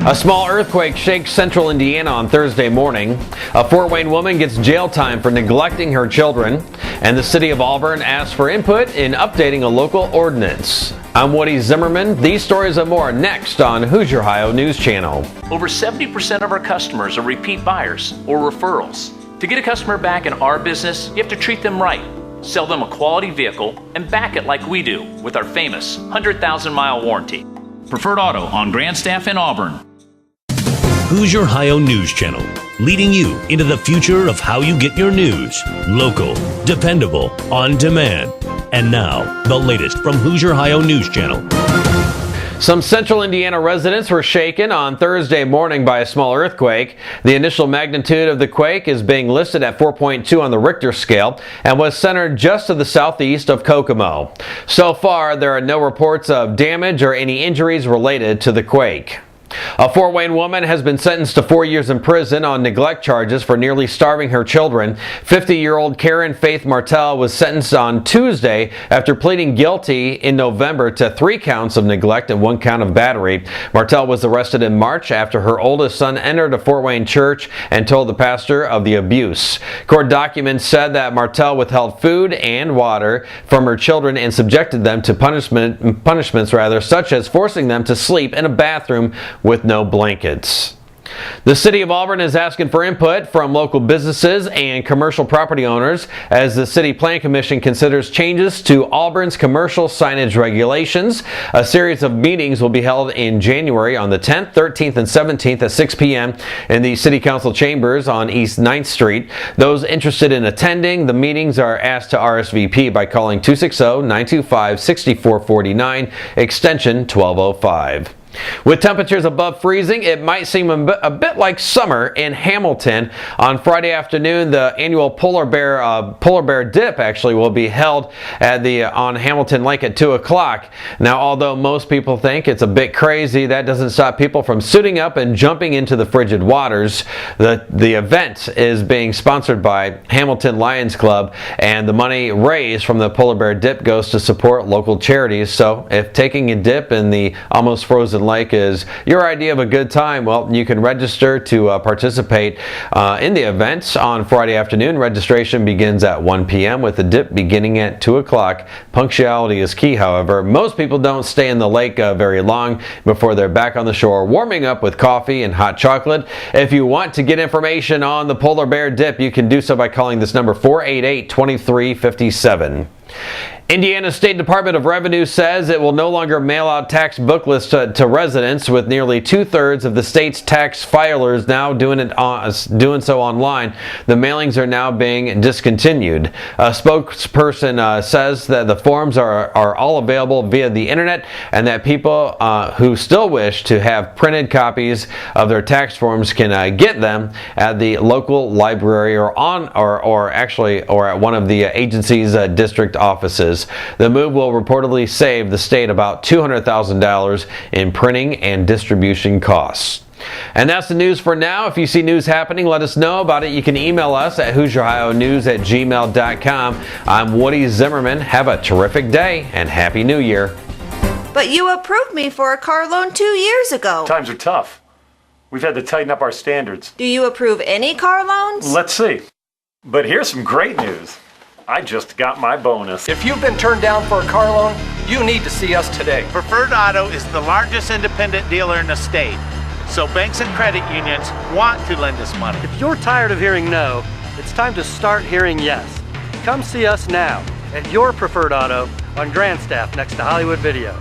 A small earthquake shakes central Indiana on Thursday morning. A Fort Wayne woman gets jail time for neglecting her children. And the city of Auburn asks for input in updating a local ordinance. I'm Woody Zimmerman. These stories and more next on Hoosier Ohio News Channel. Over 70% of our customers are repeat buyers or referrals. To get a customer back in our business, you have to treat them right, sell them a quality vehicle, and back it like we do with our famous 100,000-mile warranty. Preferred Auto on Grandstaff in Auburn. Hoosier Ohio News Channel, leading you into the future of how you get your news. Local, dependable, on demand. And now, the latest from Hoosier Ohio News Channel. Some central Indiana residents were shaken on Thursday morning by a small earthquake. The initial magnitude of the quake is being listed at 4.2 on the Richter scale and was centered just to the southeast of Kokomo. So far, there are no reports of damage or any injuries related to the quake. A Fort Wayne woman has been sentenced to 4 years in prison on neglect charges for nearly starving her children. 50-year-old Karen Faith Martell was sentenced on Tuesday after pleading guilty in November to 3 counts of neglect and 1 count of battery. Martell was arrested in March after her oldest son entered a Fort Wayne church and told the pastor of the abuse. Court documents said that Martell withheld food and water from her children and subjected them to punishments such as forcing them to sleep in a bathroom with no blankets. The City of Auburn is asking for input from local businesses and commercial property owners as the City Plan Commission considers changes to Auburn's commercial signage regulations. A series of meetings will be held in January on the 10th, 13th, and 17th at 6 p.m. in the City Council chambers on East 9th Street. Those interested in attending the meetings are asked to RSVP by calling 260-925-6449, extension 1205. With temperatures above freezing, it might seem a bit like summer in Hamilton. On Friday afternoon, the annual polar bear dip actually will be held on Hamilton Lake at 2 o'clock. Now, although most people think it's a bit crazy, that doesn't stop people from suiting up and jumping into the frigid waters. The event is being sponsored by Hamilton Lions Club, and the money raised from the polar bear dip goes to support local charities. So if taking a dip in the almost frozen lake is your idea of a good time, well, you can register to participate in the events on Friday afternoon. Registration begins at 1 p.m. with the dip beginning at 2 o'clock. Punctuality is key, however. Most people don't stay in the lake very long before they're back on the shore, warming up with coffee and hot chocolate. If you want to get information on the polar bear dip, you can do so by calling this number 488-2357. Indiana State Department of Revenue says it will no longer mail out tax booklets to residents, with nearly 2/3 of the state's tax filers now doing so online. The mailings are now being discontinued. A spokesperson says that the forms are all available via the internet, and that people who still wish to have printed copies of their tax forms can get them at the local library or at one of the agency's district offices. The move will reportedly save the state about $200,000 in printing and distribution costs. And that's the news for now. If you see news happening, let us know about it. You can email us at HoosierOhioNews@gmail.com. I'm Woody Zimmerman. Have a terrific day and Happy New Year. But you approved me for a car loan 2 years ago. Times are tough. We've had to tighten up our standards. Do you approve any car loans? Let's see. But here's some great news. I just got my bonus. If you've been turned down for a car loan, you need to see us today. Preferred Auto is the largest independent dealer in the state, so banks and credit unions want to lend us money. If you're tired of hearing no, it's time to start hearing yes. Come see us now at your Preferred Auto on Grandstaff next to Hollywood Video.